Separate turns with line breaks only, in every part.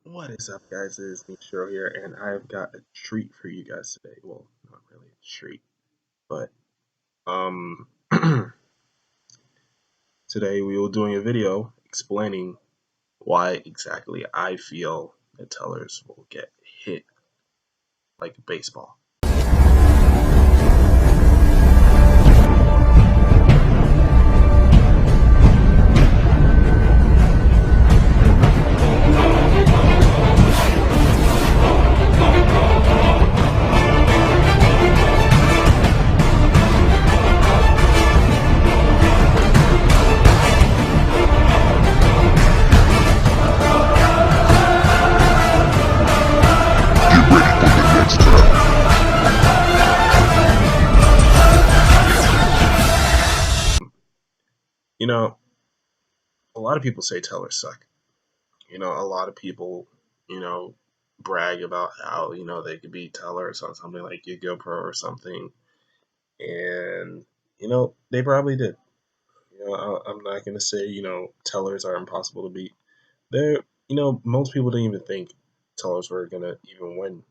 What is up, guys? It is me, Shiro here, and I've got a treat for you guys today. Well, not really a treat, but um, today we will doing a video explaining why exactly I feel that tellers will get hit like a baseball. You know, a lot of people say tellers suck. A lot of people, you know, brag about how they could be tellers on something like your GoPro or something, and they probably did. I'm not gonna say tellers are impossible to beat. They're most people didn't even think tellers were gonna even win.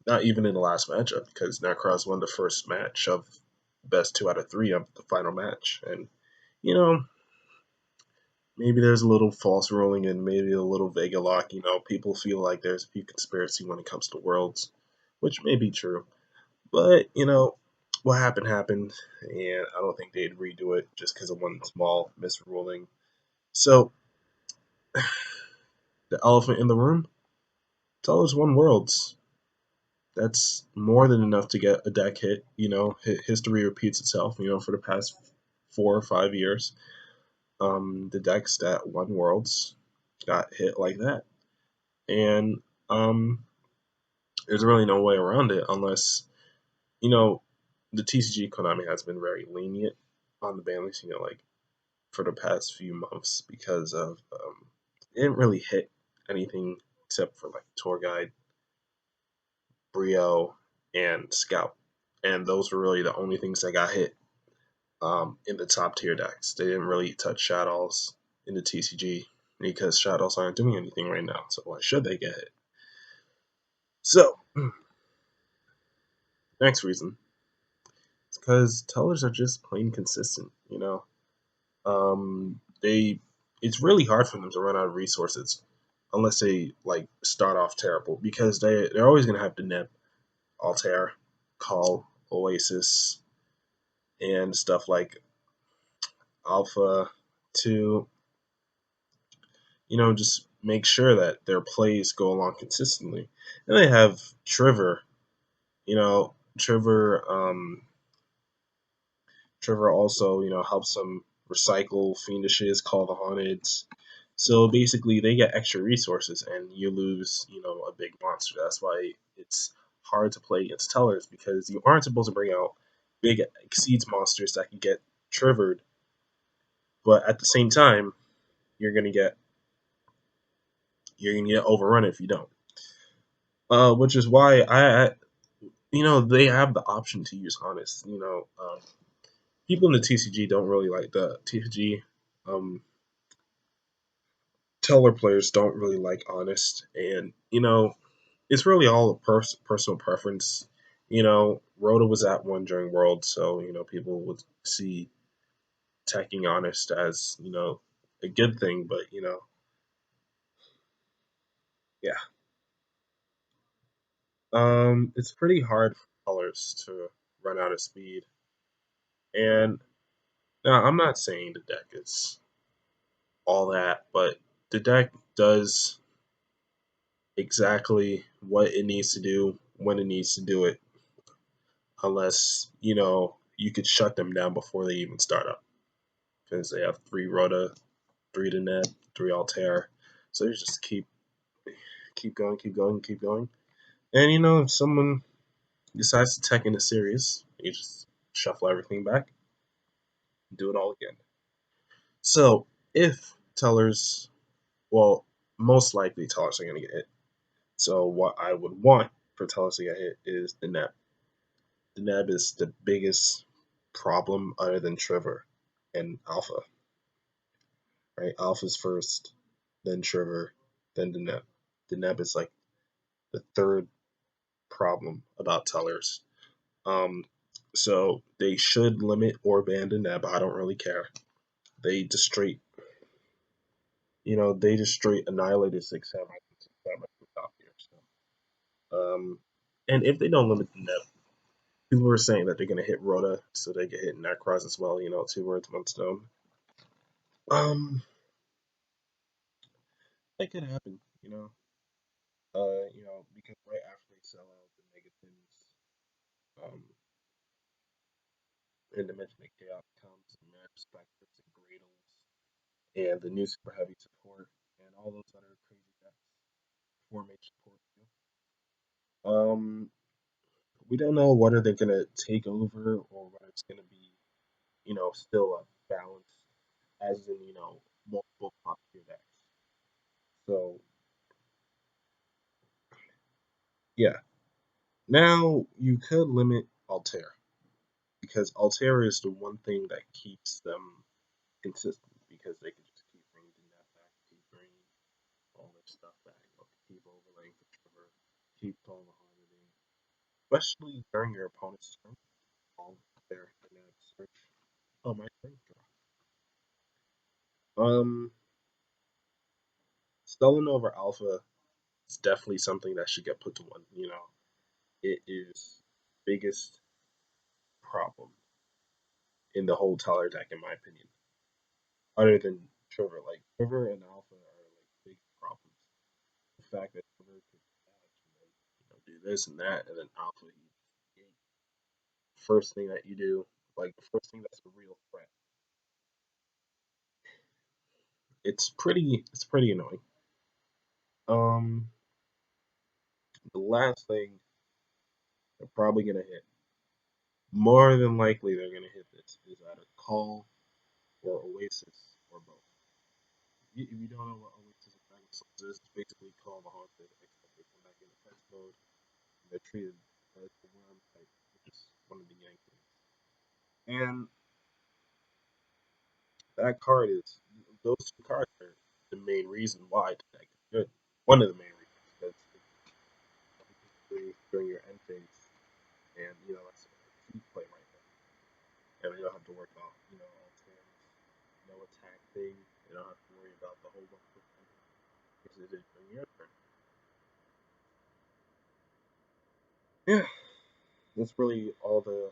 Not even in the last matchup because Necros won the first match of best 2 out of 3 of the final match, and you know maybe there's a little false ruling and maybe a little Vega lock. People feel like there's a few conspiracy when it comes to worlds, which may be true, but what happened, and I don't think they'd redo it just because of one small misruling. So the elephant in the room, Tellers won Worlds. That's more than enough to get a deck hit. History repeats itself. For the past 4 or 5 years, the decks that won Worlds got hit like that, and there's really no way around it unless you know the TCG Konami has been very lenient on the ban list. Like for the past few months because of it didn't really hit anything except for like tour guide, Brio, and Scout, and those were really the only things that got hit in the top tier decks. They didn't really touch Shadows in the TCG because Shadows aren't doing anything right now. So why should they get hit? So next reason, it's because tellers are just plain consistent. They it's really hard for them to run out of resources unless they like start off terrible because they're always gonna have the Neb, Altair, Call, Oasis, and stuff like Alpha to just make sure that their plays go along consistently. And they have Trevor, you know, Trevor Trevor also, helps them recycle fiendishes, call the haunted. So basically they get extra resources and you lose, a big monster. That's why it's hard to play against tellers because you aren't supposed to bring out big exceeds monsters that can get trivered, but at the same time you're gonna get overrun if you don't. Which is why they have the option to use honest. People in the TCG don't really like the TCG. Um, Teller players don't really like honest, and it's really all a personal preference. Rhoda was at one during World, so people would see attacking honest as a good thing, but yeah, it's pretty hard for colors to run out of speed. And now I'm not saying the deck is all that, but the deck does exactly what it needs to do when it needs to do it, unless you could shut them down before they even start up because they have 3 Rhoda, 3 to net, 3 Altair, so you just keep going, keep going, keep going. And if someone decides to tech in a series, you just shuffle everything back, and do it all again. So if tellers, well, most likely tellers are going to get hit. So what I would want for tellers to get hit is the net. The Neb is the biggest problem other than Trevor and Alpha. Right? Alpha's first, then Trevor. than the neb. The neb is like the third problem about tellers. Um, so they should limit or ban the neb. I don't really care. They just straight, they just straight annihilated six samurai from top here. So, and if they don't limit the neb, people were saying that they're gonna hit Rhoda, so they get hit Necros as well. Two words, one stone. That could happen. Because right after they sell out the Megatons, um, in Dimension of Chaos comes Mad Spectres and Gradles, and the new Super Heavy support, and all those other crazy decks. 4 mage support too. We don't know whether they're gonna take over or whether it's gonna be, still a balance, as in, multiple top tier decks. So yeah, now you could limit Altair because Altair is the one thing that keeps them consistent because they can just keep bringing the net back, keep bringing all their stuff back, keep overlaying the trigger, keep throwing the hardening, especially during your opponent's turn. All their net search. Oh, my turn. Stolen over Alpha is definitely something that should get put to one. It is biggest problem in the whole Teller deck, in my opinion. Other than Trevor, like Trevor and Alpha are like big problems. The fact that Trevor could dodge and then do this and that, and then Alpha, first thing that you do, like the first thing that's a real threat. It's pretty annoying. Um, the last thing they're probably gonna hit, more than likely they're gonna hit this, is either Call or Oasis or both. If you don't know what Oasis of Dragon Souls is, it's basically Call the Haunted, except they come back in defense mode and they're treated as a worm type, which is one of the Yang things. And that card is those two cards are the main reason why the deck is good. One of the main reasons because during your end phase, and that's a key play right there. And you don't have to worry about all tears, no attack thing. You don't have to worry about the whole 1% because it is during your turn. Yeah, that's really all the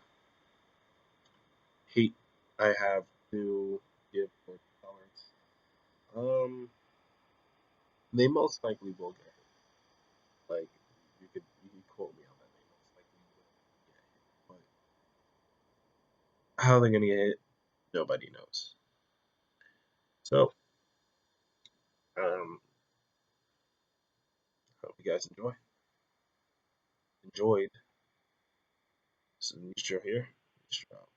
hate I have to give for Tellars. They most likely will get hit. Like you could quote me on that. They most likely will get hit, but how they're gonna get hit, nobody knows. So, hope you guys enjoyed. So, Nisha here. Nisha out.